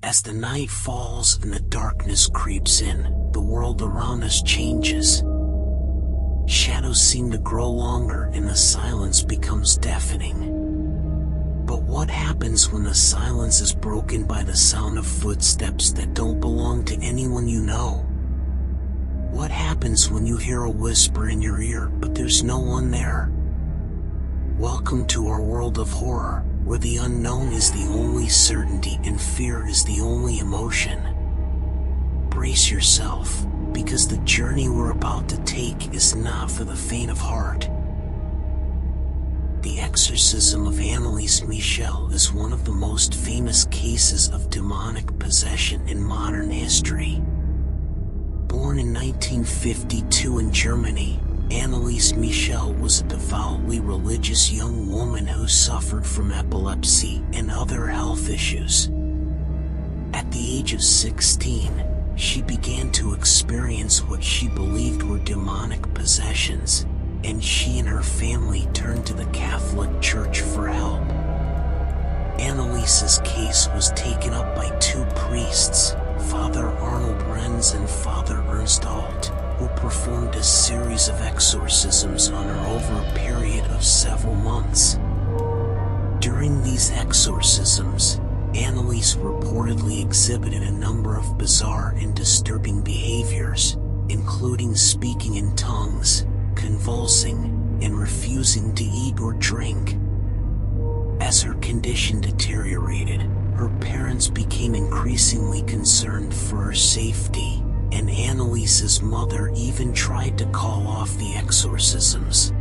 As the night falls and the darkness creeps in, the world around us changes. Shadows seem to grow longer and the silence becomes deafening. But what happens when the silence is broken by the sound of footsteps that don't belong to anyone you know? What happens when you hear a whisper in your ear, but there's no one there? Welcome to our world of horror, where the unknown is the only certainty and fear is the only emotion. Brace yourself, because the journey we're about to take is not for the faint of heart. The Exorcism of Anneliese Michel is one of the most famous cases of demonic possession in modern history. Born in 1952 in Germany, Anneliese Michel was a devoutly religious young woman who suffered from epilepsy and other health issues. At the age of 16, she began to experience what she believed were demonic possessions, and she and her family turned to the Catholic Church for help. Anneliese's case was taken up by two priests, Father Arnold Renz and Father Ernst Alt, who performed a series of exorcisms on her over a period of several months. During these exorcisms, Anneliese reportedly exhibited a number of bizarre and disturbing behaviors, including speaking in tongues, convulsing, and refusing to eat or drink. As her condition deteriorated, her parents became increasingly concerned for her safety, and Anneliese's mother even tried to call off the exorcisms.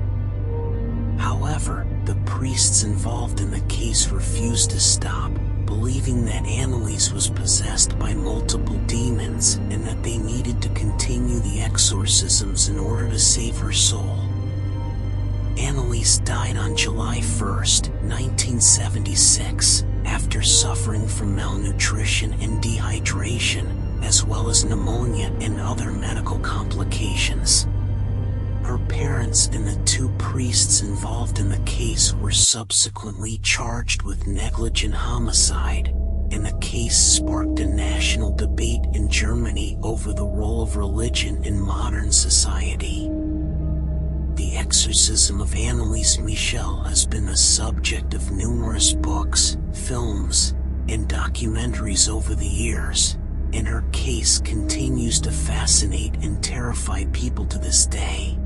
However, the priests involved in the case refused to stop, believing that Anneliese was possessed by multiple demons and that they needed to continue the exorcisms in order to save her soul. Anneliese died on July 1, 1976, after suffering from malnutrition and dehydration, as well as pneumonia and other medical complications. Her parents and the two priests involved in the case were subsequently charged with negligent homicide, and the case sparked a national debate in Germany over the role of religion in modern society. The Exorcism of Anneliese Michel has been the subject of numerous books, films, and documentaries over the years, and her case continues to fascinate and terrify people to this day.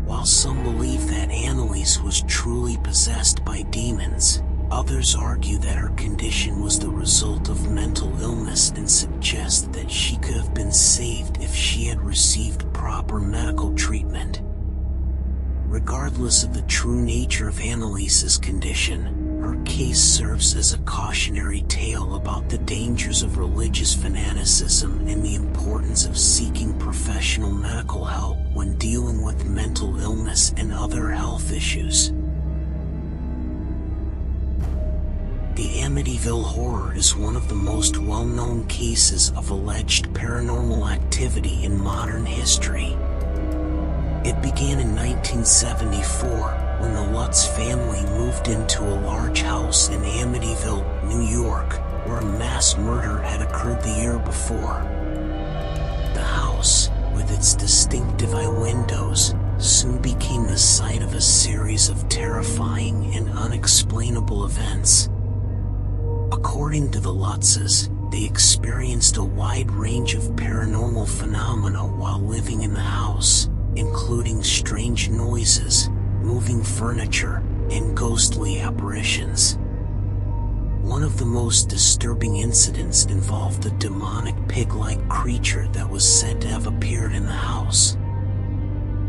While some believe that Anneliese was truly possessed by demons, others argue that her condition was the result of mental illness and suggest that she could have been saved if she had received proper medical treatment. Regardless of the true nature of Anneliese's condition, her case serves as a cautionary tale about the dangers of religious fanaticism and the importance of seeking professional medical help when dealing with mental illness and other health issues. The Amityville Horror is one of the most well-known cases of alleged paranormal activity in modern history. It began in 1974 when the Lutz family moved into a large house in Amityville, New York, where a mass murder had occurred the year before. The house, with its distinctive high windows, soon became the site of a series of terrifying and unexplainable events. According to the Lutzes, they experienced a wide range of paranormal phenomena while living in the house, including strange noises, moving furniture, and ghostly apparitions. One of the most disturbing incidents involved a demonic pig-like creature that was said to have appeared in the house.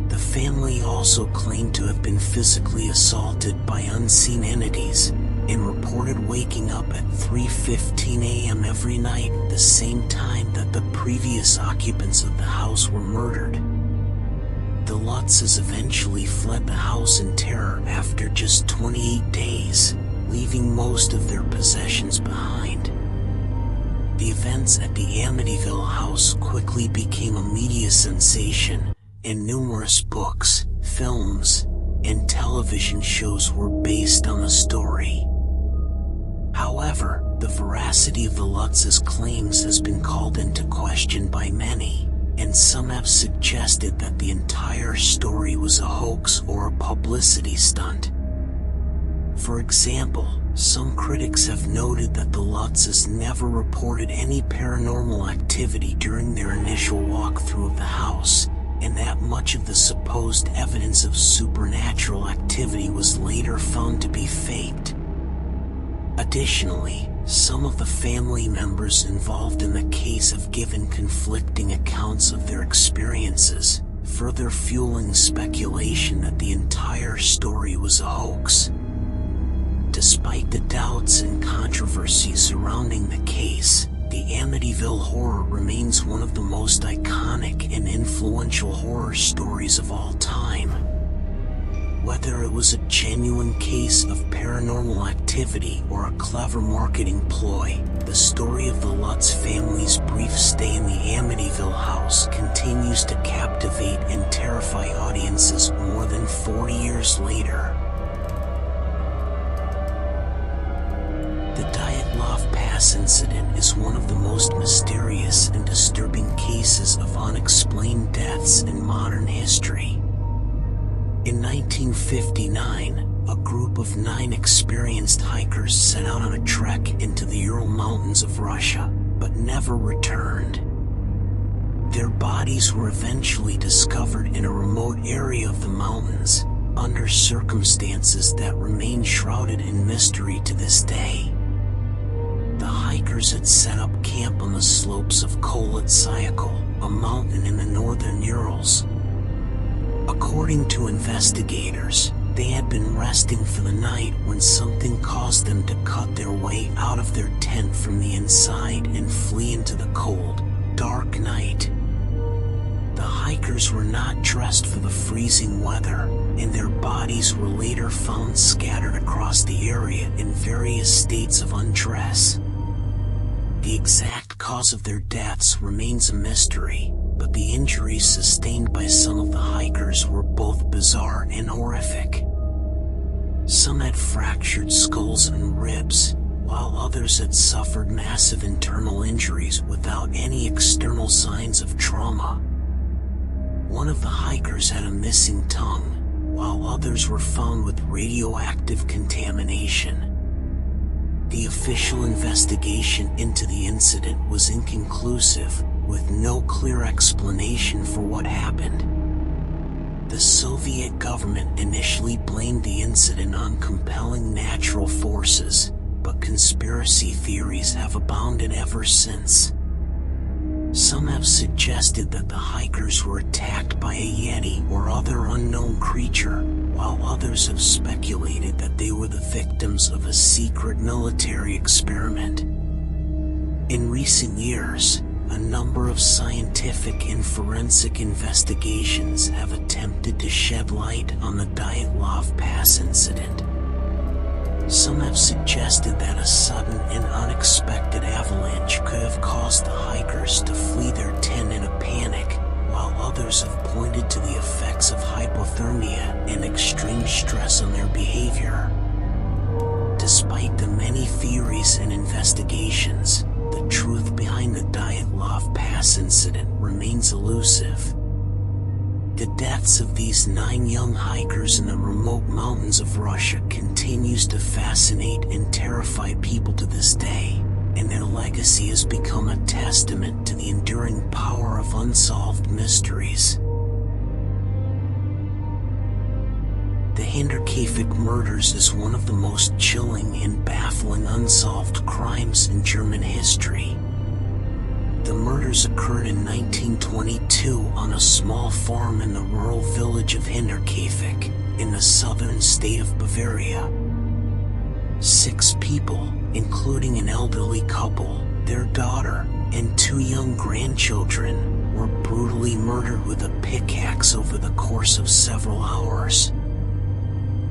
The family also claimed to have been physically assaulted by unseen entities, and reported waking up at 3:15 a.m. every night, the same time that the previous occupants of the house were murdered. The Lutzes eventually fled the house in terror after just 28 days, leaving most of their possessions behind. The events at the Amityville house quickly became a media sensation, and numerous books, films, and television shows were based on the story. However, The veracity of the Lutz's claims has been called into question by many, and some have suggested that the entire story was a hoax or a publicity stunt. For example, some critics have noted that the Lutzes never reported any paranormal activity during their initial walkthrough of the house, and that much of the supposed evidence of supernatural activity was later found to be faked. Additionally, some of the family members involved in the case have given conflicting accounts of their experiences, further fueling speculation that the entire story was a hoax. Despite the doubts and controversy surrounding the case, the Amityville Horror remains one of the most iconic and influential horror stories of all time. Whether it was a genuine case of paranormal activity or a clever marketing ploy, the story of the Lutz family's brief stay in the Amityville house continues to captivate and terrify audiences more than 40 years later. The Dyatlov Pass Incident is one of the most mysterious and disturbing cases of unexplained deaths in modern history. In 1959, a group of 9 experienced hikers set out on a trek into the Ural Mountains of Russia, but never returned. Their bodies were eventually discovered in a remote area of the mountains, under circumstances that remain shrouded in mystery to this day. The hikers had set up camp on the slopes of Lutz, a mountain in the northern Urals. According to investigators, they had been resting for the night when something caused them to cut their way out of their tent from the inside and flee into the cold, dark night. The hikers were not dressed for the freezing weather, and their bodies were later found scattered across the area in various states of undress. The exact cause of their deaths remains a mystery, but the injuries sustained by some of the hikers were both bizarre and horrific. Some had fractured skulls and ribs, while others had suffered massive internal injuries without any external signs of trauma. One of the hikers had a missing tongue, while others were found with radioactive contamination. The official investigation into the incident was inconclusive, with no clear explanation for what happened. The Soviet government initially blamed the incident on compelling natural forces, but conspiracy theories have abounded ever since. Some have suggested that the hikers were attacked by a yeti or other unknown creature, while others have speculated that they were the victims of a secret military experiment. In recent years, a number of scientific and forensic investigations have attempted to shed light on the Dyatlov Pass incident. Some have suggested that a sudden and unexpected avalanche could have caused the hikers to flee their tent in a panic, while others have pointed to the effects of hypothermia and extreme stress on their behavior. Despite the many theories and investigations, the truth behind the Dyatlov Pass incident remains elusive. The deaths of these 9 young hikers in the remote mountains of Russia continues to fascinate and terrify people to this day, and their legacy has become a testament to the enduring power of unsolved mysteries. The Panderchief murders is one of the most chilling and baffling unsolved crimes in German history. The murders occurred in 1922 on a small farm in the rural village of Panderchief, in the southern state of Bavaria. 6 people, including an elderly couple, their daughter, and 2 young grandchildren, were brutally murdered with a pickaxe over the course of several hours.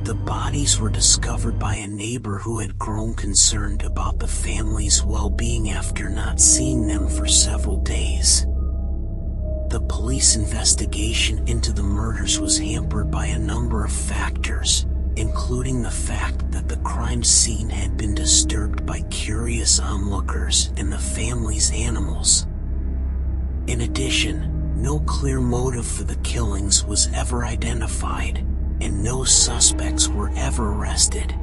The bodies were discovered by a neighbor who had grown concerned about the family's well-being after not seeing them for several days. The police investigation into the murders was hampered by a number of factors, including the fact that the crime scene had been disturbed by curious onlookers and the family's animals. In addition, no clear motive for the killings was ever identified, and no suspects were ever arrested.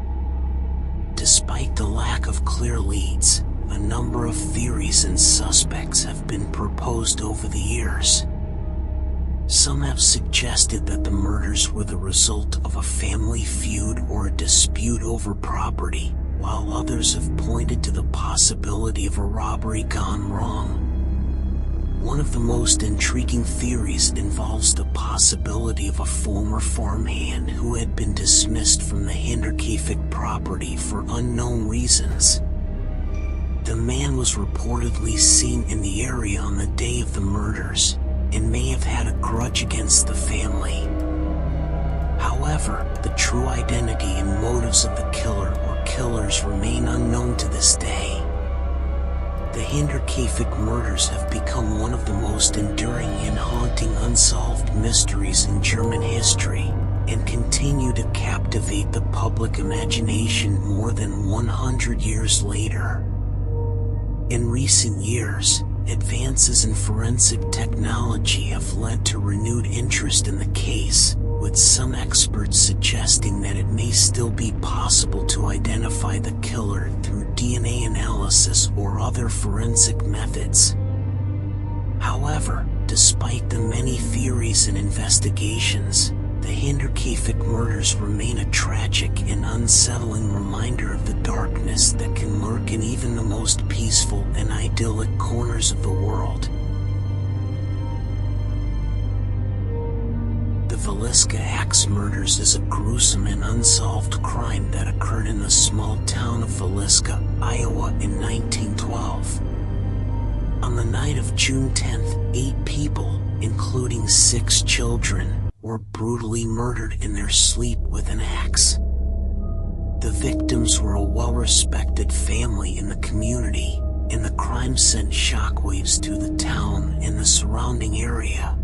Despite the lack of clear leads, a number of theories and suspects have been proposed over the years. Some have suggested that the murders were the result of a family feud or a dispute over property, while others have pointed to the possibility of a robbery gone wrong. One of the most intriguing theories involves the possibility of a former farmhand who had been dismissed from the Panderchief property for unknown reasons. The man was reportedly seen in the area on the day of the murders, and may have had a grudge against the family. However, the true identity and motives of the killer or killers remain unknown to this day. The Panderchief murders have become one of the most enduring and haunting unsolved mysteries in German history, and continue to captivate the public imagination more than 100 years later. In recent years, advances in forensic technology have led to renewed interest in the case, with some experts suggesting that it may still be possible to identify the killer through DNA analysis or other forensic methods. However, despite the many theories and investigations, the Panderchief murders remain a tragic and unsettling reminder of the darkness that can lurk in even the most peaceful and idyllic corners of the world. The Villisca axe murders is a gruesome and unsolved crime that occurred in the small town of Villisca, Iowa in 1912. On the night of June 10th, 8 people, including 6 children, were brutally murdered in their sleep with an axe. The victims were a well-respected family in the community, and the crime sent shockwaves through the town and the surrounding area.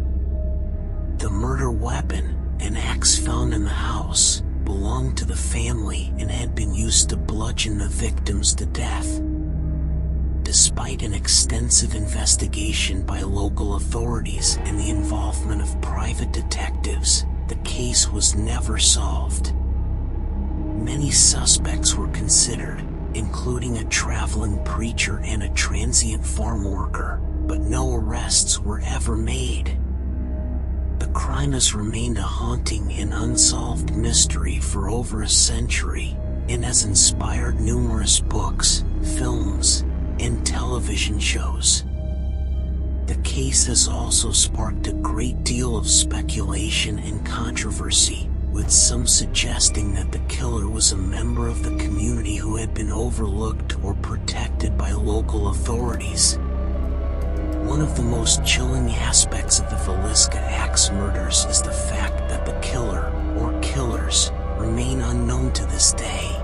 The murder weapon, an axe found in the house, belonged to the family and had been used to bludgeon the victims to death. Despite an extensive investigation by local authorities and the involvement of private detectives, the case was never solved. Many suspects were considered, including a traveling preacher and a transient farm worker, but no arrests were ever made. The crime has remained a haunting and unsolved mystery for over a century, and has inspired numerous books, films, and television shows. The case has also sparked a great deal of speculation and controversy, with some suggesting that the killer was a member of the community who had been overlooked or protected by local authorities. One of the most chilling aspects of the Villisca axe murders is the fact that the killer, or killers, remain unknown to this day.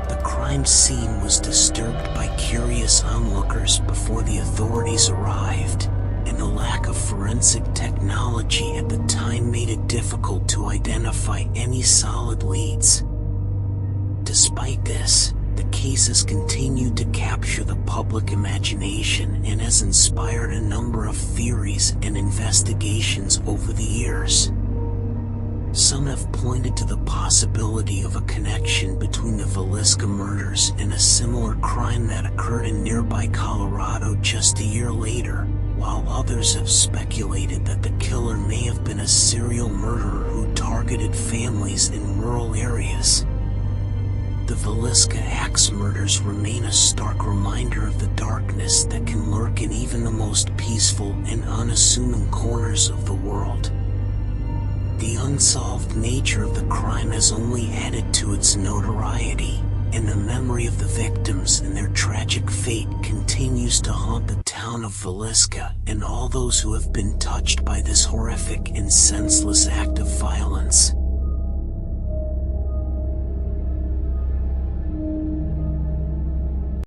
The crime scene was disturbed by curious onlookers before the authorities arrived, and the lack of forensic technology at the time made it difficult to identify any solid leads. Despite this, the case has continued to capture the public imagination and has inspired a number of theories and investigations over the years. Some have pointed to the possibility of a connection between the Villisca murders and a similar crime that occurred in nearby Colorado just a year later, while others have speculated that the killer may have been a serial murderer who targeted families in rural areas. The Villisca axe murders remain a stark reminder of the darkness that can lurk in even the most peaceful and unassuming corners of the world. The unsolved nature of the crime has only added to its notoriety, and the memory of the victims and their tragic fate continues to haunt the town of Villisca and all those who have been touched by this horrific and senseless act of violence.